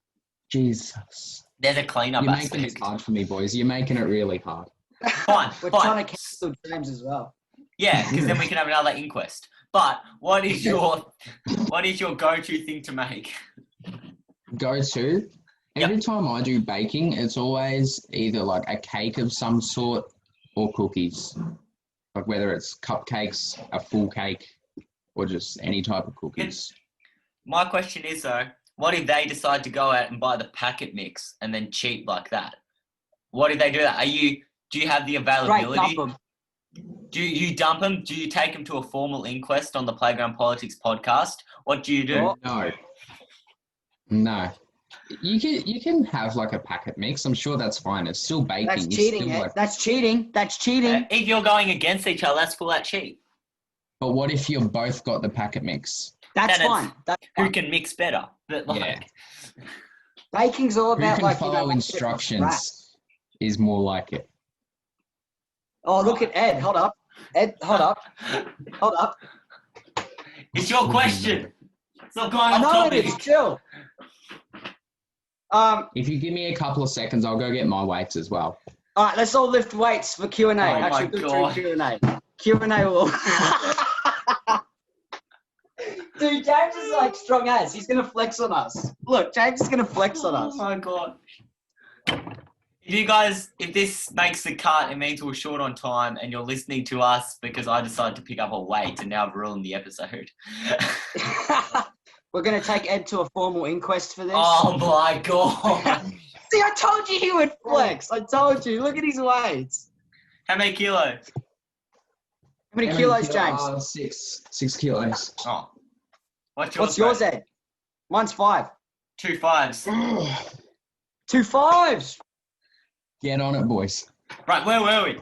Jesus. There's a cleanup You're making aspect. it hard for me, boys. You're making it really hard. Fine, We're fine. trying to cancel James as well. Yeah, because then we can have another inquest. But what is your go-to thing to make? Go-to? Every time I do baking, it's always either like a cake of some sort or cookies. Like whether it's cupcakes, a full cake, or just any type of cookies. My question is though, what if they decide to go out and buy the packet mix and then cheat like that? What if they do that? Do you have the availability? Right, dump 'em. Do you dump them? Do you take them to a formal inquest on the Playground Politics podcast? What do you do? Oh. No. You can have like a packet mix. I'm sure that's fine. It's still baking. That's It's cheating. still That's cheating. That's cheating. If you're going against each other, that's full out cheat. But what if you've both got the packet mix? That's Then it's fine. That's Who fine. can mix better? But like, Baking's all Who about can like follow right. instructions is more like it. Oh, look at Ed. Hold up. Ed, hold up. Hold up. it's your question. It's not going I off know topic. it is. Chill. If you give me a couple of seconds, I'll go get my weights as well. All right, let's all lift weights for Q&A. my Actually, God. Q&A. Q&A will... Dude, James is like strong as. He's going to flex on us. Look, James is going to flex on us. Oh my god. If this makes the cut, it means we're short on time and you're listening to us because I decided to pick up a weight and now I've ruined the episode. We're going to take Ed to a formal inquest for this. Oh my god. See, I told you he would flex. I told you. Look at his weights. How many kilos? How many kilos, James? 6 kilos. Oh. What's yours, Brad? Ed? Mine's 5. 2 5s. 2 5s. Get on it, boys. Right, where were we?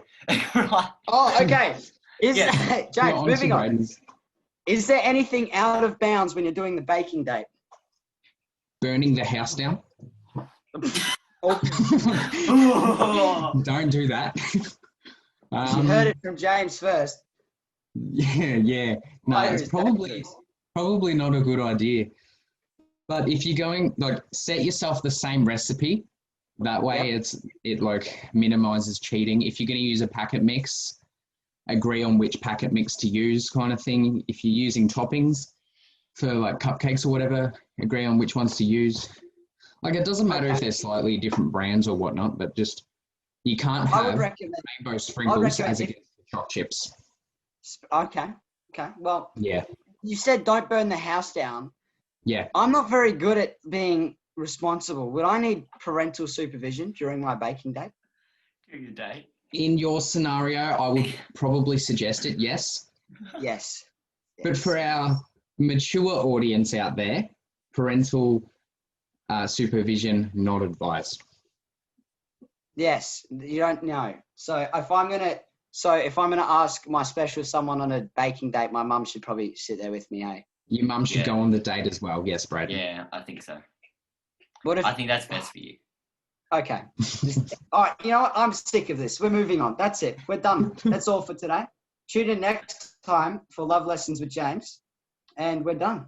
Right. Oh, okay. Yeah. James, Not moving on. Brayden's. Is there anything out of bounds when you're doing the baking date? Burning the house down. Oh, Don't do that. you heard it from James first. Yeah. No, it's probably not a good idea. But if you're going, like, set yourself the same recipe. That way it like minimizes cheating. If you're going to use a packet mix, agree on which packet mix to use kind of thing. If you're using toppings for like cupcakes or whatever, agree on which ones to use. Like, it doesn't matter if they're slightly different brands or whatnot, but just you can't I would have recommend. rainbow sprinkles as if- against the choc chips. Okay. Well, Yeah. you said don't burn the house down. Yeah. I'm not very good at being responsible. Would I need parental supervision during my baking date? During the day. In your scenario, I would probably suggest it, yes. Yes. But for our mature audience out there, parental supervision not advised. Yes, you don't know. So if I'm gonna ask my special someone on a baking date, my mum should probably sit there with me, eh? Your mum should Yeah. go on the date as well. Yes, Brad. Yeah, I think so. What if? I think that's best for you. Okay. All right. You know what? I'm sick of this. We're moving on. That's it. We're done. That's all for today. Tune in next time for Love Lessons with James, and we're done.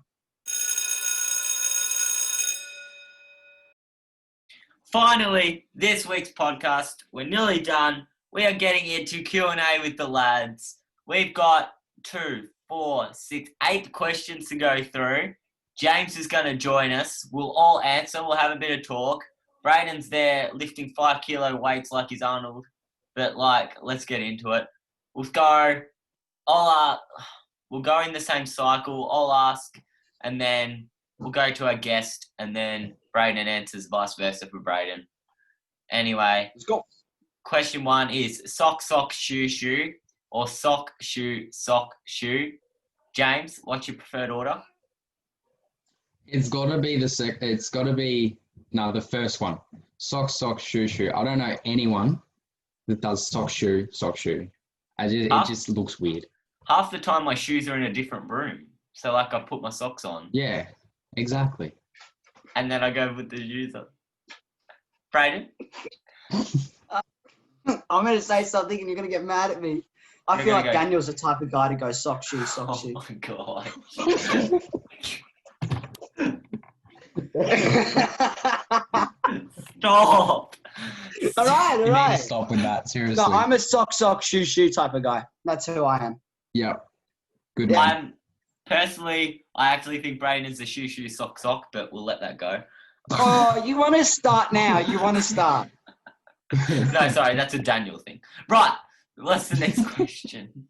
Finally, this week's podcast, we're nearly done. We are getting into Q&A with the lads. We've got 2, 4, 6, 8 questions to go through. James is going to join us. We'll all answer. We'll have a bit of talk. Brayden's there lifting 5 kilo weights like he's Arnold. But, let's get into it. We'll go in the same cycle. I'll ask, and then we'll go to our guest, and then Brayden answers vice versa for Brayden. Anyway, Let's go. question 1 is sock, sock, shoe, shoe, or sock, shoe, sock, shoe. James, what's your preferred order? It's got to be the first one. Sock, sock, shoe, shoe. I don't know anyone that does sock, shoe, sock, shoe. It just looks weird. Half the time my shoes are in a different room. So I put my socks on. Yeah, exactly. And then I go with the shoes on. Brayden? I'm going to say something and you're going to get mad at me. I You're feel like gonna go- Daniel's the type of guy to go sock, shoe, sock, Oh shoe. my god. Stop. All right, all You need to right. stop with that, seriously. No, I'm a sock, shoe type of guy. That's who I am. Yep. Good Yeah. man. Personally, I actually think Brayden is a shoe, sock, but we'll let that go. Oh, you want to start now? You want to start? No, sorry, that's a Daniel thing. Right, what's the next question?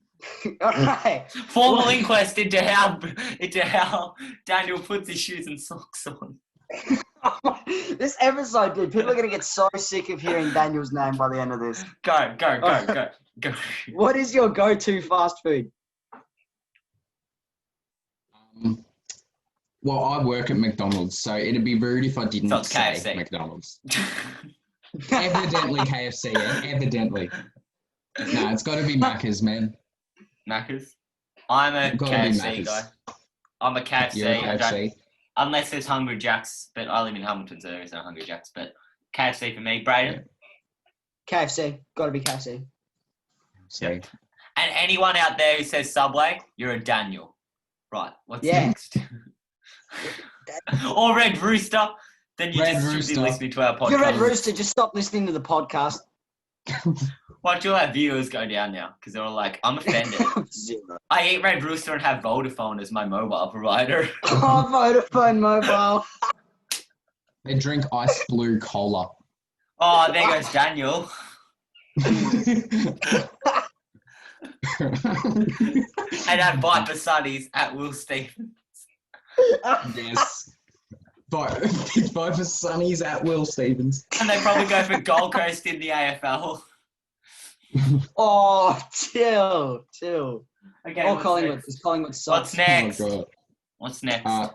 All right. Formal inquest into how Daniel puts his shoes and socks on. This episode, dude, people are going to get so sick of hearing Daniel's name by the end of this. Go. What is your go-to fast food? Well, I work at McDonald's, so it'd be rude if I didn't So it's say KFC. McDonald's. Evidently KFC, yeah? Evidently. No, it's got to be Macca's, man. Macca's? I'm a Gotta be KFC Macca's. guy. I'm a KFC. You're a I don't- KFC. unless there's Hungry Jack's, but I live in Hamilton, so there is no Hungry Jack's. But KFC for me, Brayden. KFC. Got to be KFC. So, And anyone out there who says Subway, you're a Daniel. Right, what's Yeah. next? Or Red Rooster. Then you Red just should Rooster. be listening to our podcast. If you're Red Rooster, just stop listening to the podcast. Watch all our viewers go down now because they're all like, I'm offended. Zero. I eat Red Rooster and have Vodafone as my mobile provider. Oh, Vodafone Mobile. they drink ice blue cola. Oh, there goes Daniel. And have Viper Sunnies at Will Stevens. Yes. Both for Sonny's at Will Stevens. And they probably go for Gold Coast in the AFL. Oh, chill. Okay, Oh, what's Collingwood. next? It's Collingwood sucks. What's next? Oh, God. What's next?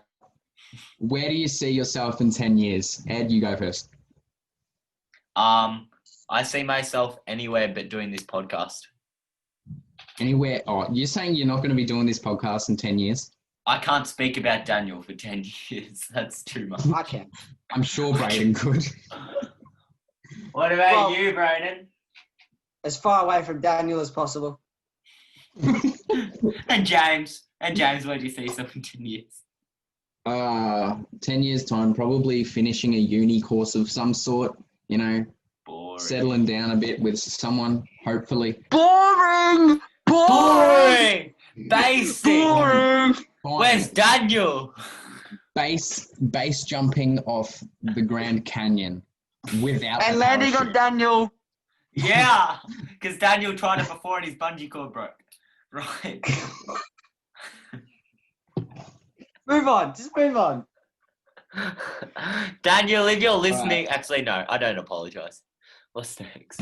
Where do you see yourself in 10 years? Ed, you go first. I see myself anywhere but doing this podcast. Anywhere? Oh, you're saying you're not going to be doing this podcast in 10 years? I can't speak about Daniel for 10 years. That's too much. I can. I'm sure Brayden could. What about Well- you, Brayden? As far away from Daniel as possible. And James? Where do you see yourself in 10 years? 10 years time, probably finishing a uni course of some sort, you know, Boring. settling down a bit with someone, hopefully. Boring! Boring! Basic! Boring! Where's Daniel? Base jumping off the Grand Canyon without And the landing on parachute. Daniel. Yeah, because Daniel tried it before and his bungee cord broke. Right. Move on. Just move on. Daniel, if you're listening, actually, no, I don't apologize. What's next?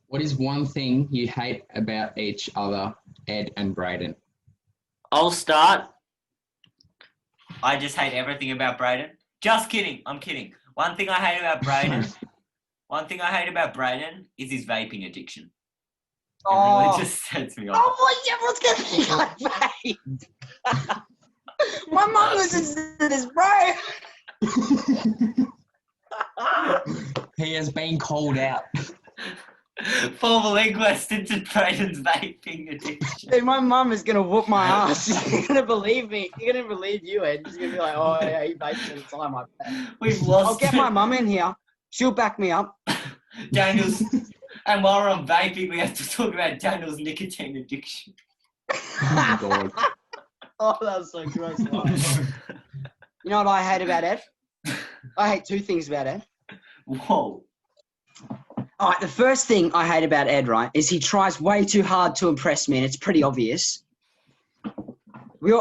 What is one thing you hate about each other, Ed and Brayden? I'll start. I just hate everything about Brayden. Just kidding. I'm kidding. One thing I hate about Brayden is his vaping addiction. It Oh. really just sets me off. Oh, boy, everyone's going to be on vape. My mum listens to this, bro. He has been called out. Formal inquest into Brayden's vaping addiction. Dude, my mum is going to whoop my ass. She's going to believe me. She's going to believe you, Ed. She's going to be like, oh, yeah, he vapes all the time. I bet. We've lost I'll get my mum in here. She'll back me up. Daniel's. And while we're on vaping, we have to talk about Daniel's nicotine addiction. Oh, my God. Oh, that was so gross. You know what I hate about Ed? I hate two things about Ed. Whoa. All right, the first thing I hate about Ed, right, is he tries way too hard to impress me, and it's pretty obvious.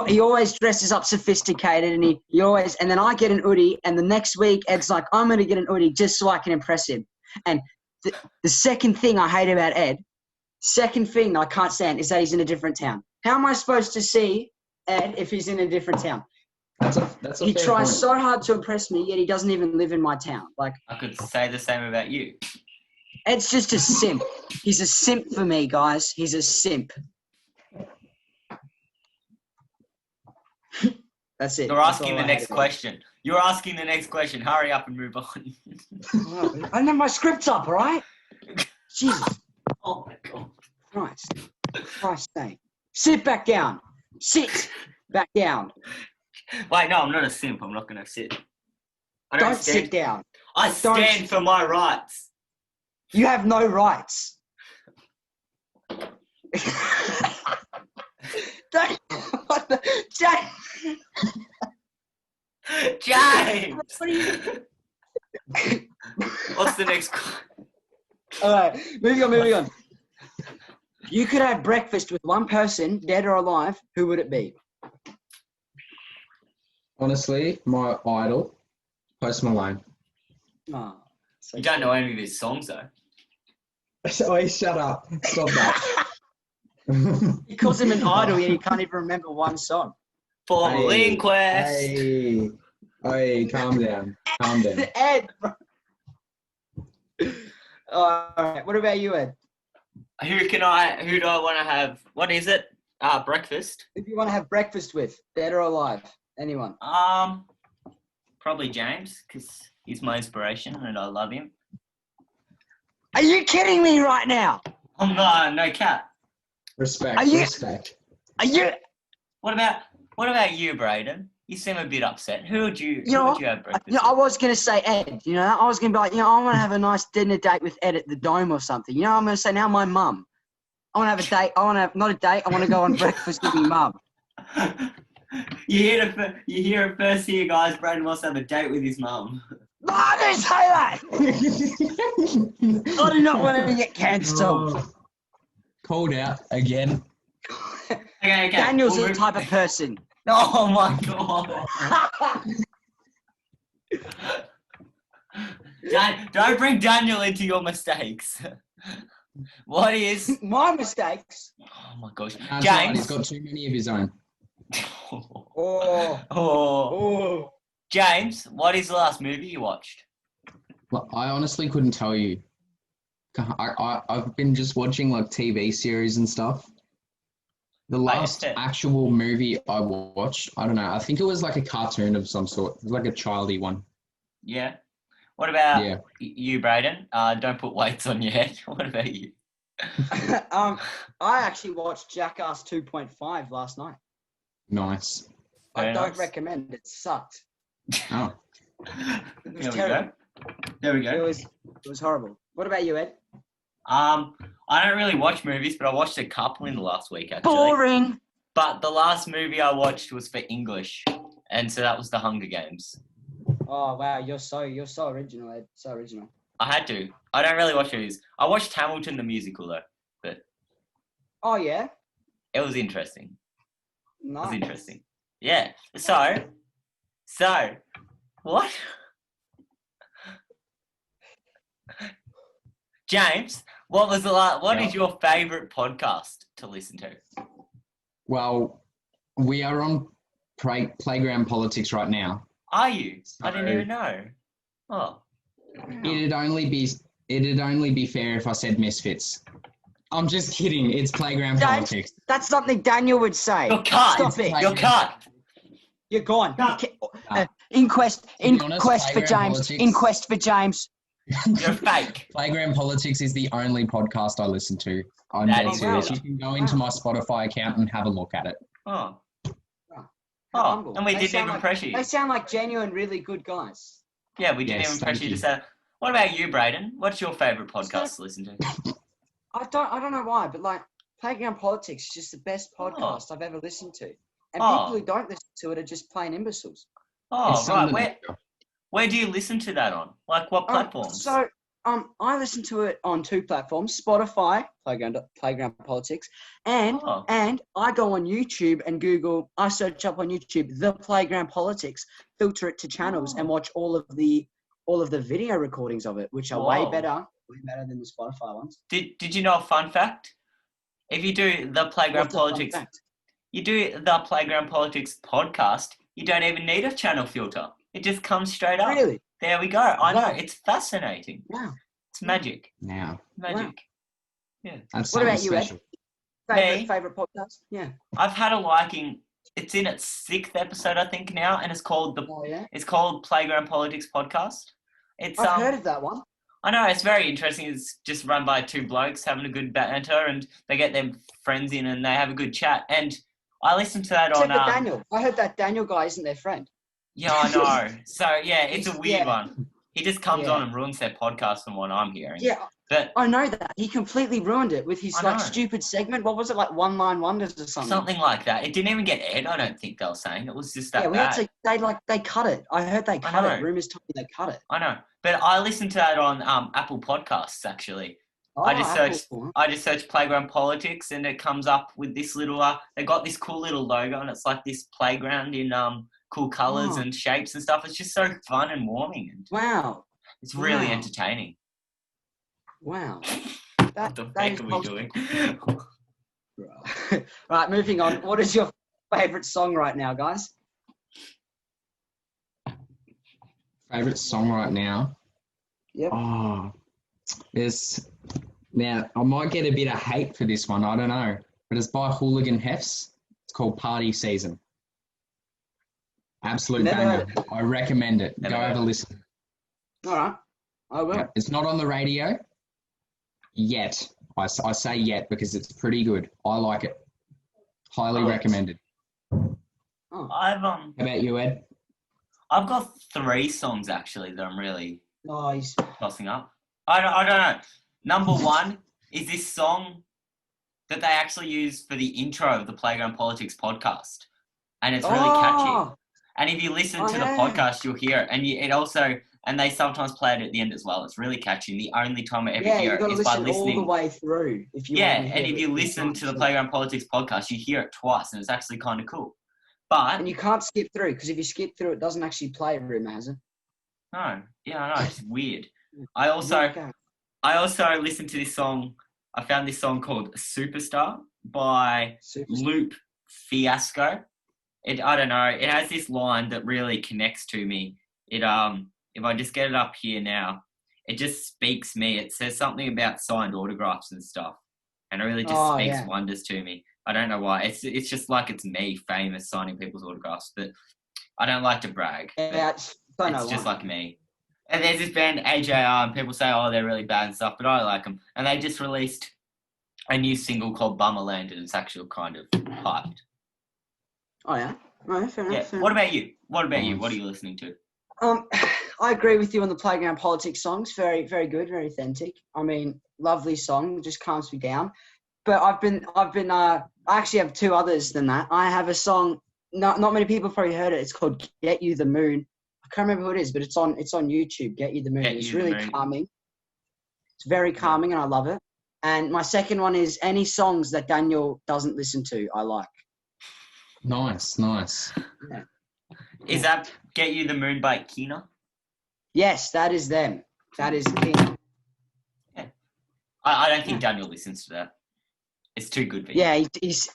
He always dresses up sophisticated, and he always, and then I get an hoodie, and the next week Ed's like, I'm going to get an hoodie just so I can impress him. And the second thing I hate about Ed, second thing that I can't stand, is that he's in a different town. How am I supposed to see Ed if he's in a different town? That's a He fair tries point. so hard to impress me, yet he doesn't even live in my town. Like, I could say the same about you. Ed's just a simp. He's a simp for me, guys. He's a simp. That's it. You're That's asking all the I next hate about question. You're asking the next question. Hurry up and move on. it. I don't have my scripts up, all right? Jesus Oh my god. Christ. Christ's sake. Sit back down. Sit back down. Wait, no, I'm not a simp. I'm not going to sit. I Don't stand, sit down. I stand for my rights. You have no rights. James! What are you... What's the next question? All right, moving on. You could have breakfast with one person, dead or alive. Who would it be? Honestly, my idol, Post Malone. Oh, so You don't know any of his songs, though. Oh, shut up. Stop that. He calls him an idol, yet he can't even remember one song. Formal inquest. Hey, calm down. Calm down. Ed. All right. What about you, Ed? Who do I want to have? What is it? Breakfast. Who do you want to have breakfast with, dead or alive? Anyone? Probably James, because he's my inspiration and I love him. Are you kidding me right now? I'm no cat. Respect. Are you- Respect. Are you? What about you, Brayden? You seem a bit upset. Who would you have breakfast with? I was going to say Ed. I was going to be like, I want to have a nice dinner date with Ed at the Dome or something. I'm going to say now my mum. I want to have a date. Not a date. I want to go on breakfast with my mum. You hear it first here, guys. Brayden wants to have a date with his mum. No, I didn't say that. I do not want to get cancelled. Called out again. Okay. Daniel's the type of person. Oh my god. Don't bring Daniel into your mistakes. What is... My mistakes? Oh my gosh. That's James. right, he's got too many of his own. Oh. James, what is the last movie you watched? Well, I honestly couldn't tell you. I've been just watching like TV series and stuff. The last actual movie I watched, I don't know. I think it was like a cartoon of some sort. It was like a childy one. Yeah. What about you, Brayden? Don't put weights on your head. What about you? I actually watched Jackass 2.5 last night. Nice. I don't recommend it. Sucked. Oh. It was terrible. There we go. It was horrible. What about you, Ed? I don't really watch movies, but I watched a couple in the last week, actually. Boring. But the last movie I watched was for English, and so that was The Hunger Games. Oh wow, you're so original, Ed. So original. I had to. I don't really watch movies. I watched Hamilton the musical though, but Oh yeah. it was interesting. Nice. It was interesting. Yeah. So what? James, what is your favourite podcast to listen to? Well, we are on Playground Politics right now. Are you? I didn't even know. Oh. It'd only be fair if I said Misfits. I'm just kidding. It's Playground Politics. That's something Daniel would say. You're cut. Stop it. You're cut. You're gone. No. Inquest be honest, for James. Politics- Inquest for James. You're fake. Playground Politics is the only podcast I listen to. I'm That dead is serious. wow. You can go into my Spotify account and have a look at it. Oh. How Oh, humble. and we They didn't sound even like- pressure you. They sound like genuine, really good guys. Yeah, we didn't Yes, even pressure thank you to say. What about you, Brayden? What's your favourite podcast to listen to? I don't know why, but like Playground Politics is just the best podcast I've ever listened to. And Oh. people who don't listen to it are just plain imbeciles. Oh, It's right. something- Where do you listen to that on? Like what platforms? I listen to it on 2 platforms: Spotify, Playground Politics, and I go on YouTube and Google. I search up on YouTube the Playground Politics, filter it to channels, and watch all of the video recordings of it, which are way better than the Spotify ones. Did you know a fun fact? If you do the Playground What's the fun Politics, fact? you do the Playground Politics podcast, you don't even need a channel filter. It just comes straight up. Really? There we go. I know. Wow. It's fascinating. Wow. It's magic. Now, Magic. that's What about something you, Ed? special. Favorite podcast? Yeah. I've had a liking. It's in its 6th episode, I think, now, and it's called Oh yeah. It's called Playground Politics Podcast. It's I've heard of that one. I know, it's very interesting. It's just run by 2 blokes having a good banter, and they get their friends in and they have a good chat. And I listened to that Except on for Daniel. I heard that Daniel guy isn't their friend. Yeah, I know. So yeah, it's a weird one. He just comes Yeah. on and ruins their podcast from what I'm hearing. Yeah, But I know that. He completely ruined it with his I like know. stupid segment. What was it, like One Line Wonders or something? something like that. It didn't even get aired, I don't think they were saying. It was just that Yeah, we bad. had to. They cut it. I heard they cut know. it. Rumors told me they cut it. I know. But I listened to that on Apple Podcasts, actually. Oh, I just Apple. searched I just searched Playground Politics, and it comes up with this little they got this cool little logo, and it's like this playground in cool colours Oh. and shapes and stuff. It's just so fun and warming, and Wow. it's really Wow. entertaining. Wow. What the that heck is are we positive. doing? Right, moving on. What is your favourite song right now, guys? Favorite song right now? Yep. Oh, now I might get a bit of hate for this one. I don't know, but it's by Hooligan Hefs. It's called Party Season. Absolute Never banger. heard I recommend it. Never Go heard have a it. listen. All right. I will. It's not on the radio yet. I say yet because it's pretty good. I like it. Highly Oh, recommended. Oh, I've How about you, Ed? I've got 3 songs actually that I'm really nice. tossing up. I don't know. Number 1 is this song that they actually use for the intro of the Playground Politics podcast, and it's really catchy. And if you listen to the podcast, you'll hear it. And they sometimes play it at the end as well. It's really catchy. And the only time I ever Yeah, hear you've got it to is by listen all listening. the way through. If you Yeah, want to and hear if it you three listen times, to the yeah. Playground Politics podcast, you hear it twice, and it's actually kind of cool. But And you can't skip through, because if you skip through, it doesn't actually play. Rumor has it. no, yeah, I know, it's weird. I also Okay. listened to this song. I found this song called Superstar by Super. Loop Fiasco. I don't know. It has this line that really connects to me. If I just get it up here now, it just speaks me. It says something about signed autographs and stuff, and it really just speaks wonders to me. I don't know why. It's just like it's me, famous, signing people's autographs, but I don't like to brag. Yeah, don't know It's just why. like me. And there's this band AJR, and people say, oh, they're really bad and stuff, but I like them. And they just released a new single called Bummerland, and it's actually kind of hyped. Oh yeah. Oh, fair enough. Yeah. Fair What enough. about you? What about you? What are you listening to? I agree with you on the Playground Politics songs. Very, very good, very authentic. I mean, lovely song, just calms me down. But I actually have 2 others than that. I have a song, not many people have probably heard it. It's called Get You the Moon. I can't remember who it is, but it's on YouTube, Get You the Moon. Get It's You the really Moon. calming. It's very calming and I love it. And my second one is any songs that Daniel doesn't listen to, I like. Nice. Is that Get You the Moon by Kina? Yes, that is them. That is King. I don't think Daniel listens to that. It's too good for him.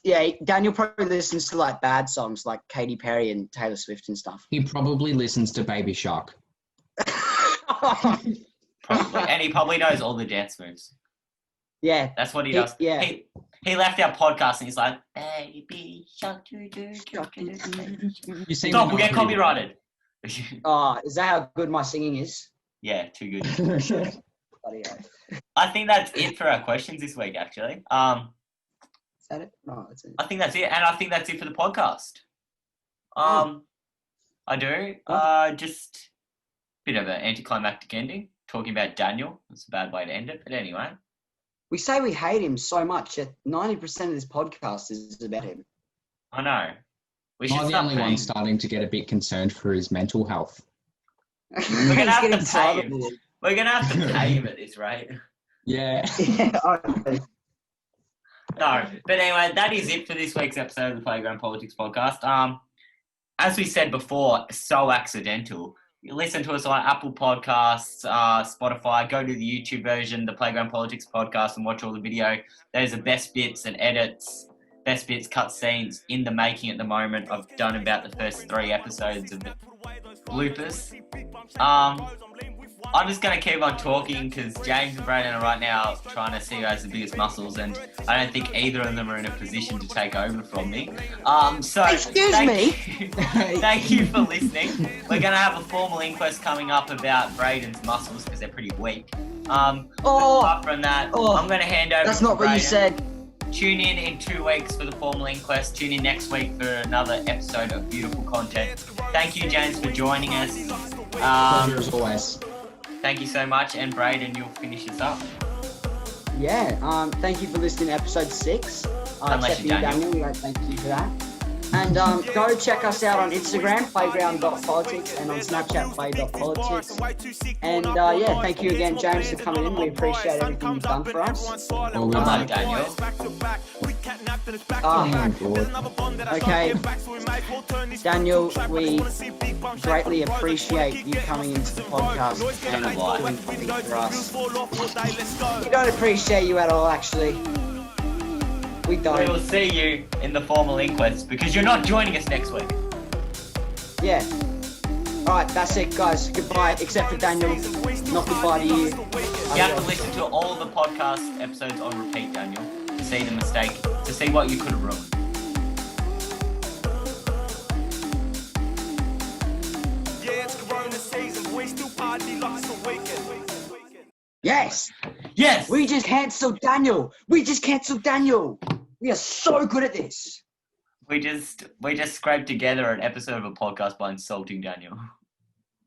Yeah, Daniel probably listens to like bad songs like Katy Perry and Taylor Swift and stuff. He probably listens to Baby Shark. Probably. And he probably knows all the dance moves. Yeah, That's what he does. Yeah. He left our podcast and he's like, Baby Shark, You seem Stop, to we'll know get pretty copyrighted. Oh, is that how good my singing is? Yeah, too good. Bloody hell. I think that's it for our questions this week, actually. Is that it? No, that's it. I think that's it. And I think that's it for the podcast. I do. Just a bit of an anticlimactic ending, talking about Daniel. It's a bad way to end it. But anyway. We say we hate him so much that 90% of this podcast is about him. I know. We should I'm the start only one starting to get a bit concerned for his mental health. We're gonna have to He's pay getting him. We're going to have to pay him at this rate. Yeah. yeah, okay. No, but anyway, that is it for this week's episode of the Playground Politics podcast. As we said before, so accidental. You listen to us on Apple Podcasts, Spotify. Go to the YouTube version, the Playground Politics podcast, and watch all the video. There's the best bits and edits, best bits, cut scenes in the making at the moment. I've done about the first 3 episodes of the bloopers. I'm just going to keep on talking because James and Brayden are right now trying to see who has the biggest muscles, and I don't think either of them are in a position to take over from me. Excuse me? Thank you for listening. We're going to have a formal inquest coming up about Brayden's muscles because they're pretty weak. Apart from that, I'm going to hand over That's to not what you Brayden. said. Tune in 2 weeks for the formal inquest. Tune in next week for another episode of beautiful content. Thank you, James, for joining us. Pleasure as always. thank you so much. And Brayden, you'll finish this up. Yeah. Thank you for listening to episode 6. Unless Except for you're you, Daniel. Daniel. We don't thank you for that. And go check us out on Instagram, playground.politics, and on Snapchat, play.politics. And yeah, thank you again, James, for coming in. We appreciate everything you've done for us. Oh, Good luck, Daniel. Okay, Daniel, we greatly appreciate you coming into the podcast and doing something for us. We don't appreciate you at all, actually. We We don't. will see you in the formal inquest because you're not joining us next week. Yeah. Alright, that's it, guys. Goodbye, except for Daniel. Not goodbye to you. You have to listen to all the podcast episodes on repeat, Daniel, to see the mistake, to see what you could have ruined. Yes! Yes! We just cancelled Daniel! We just cancelled Daniel! We are so good at this! We just scraped together an episode of a podcast by insulting Daniel.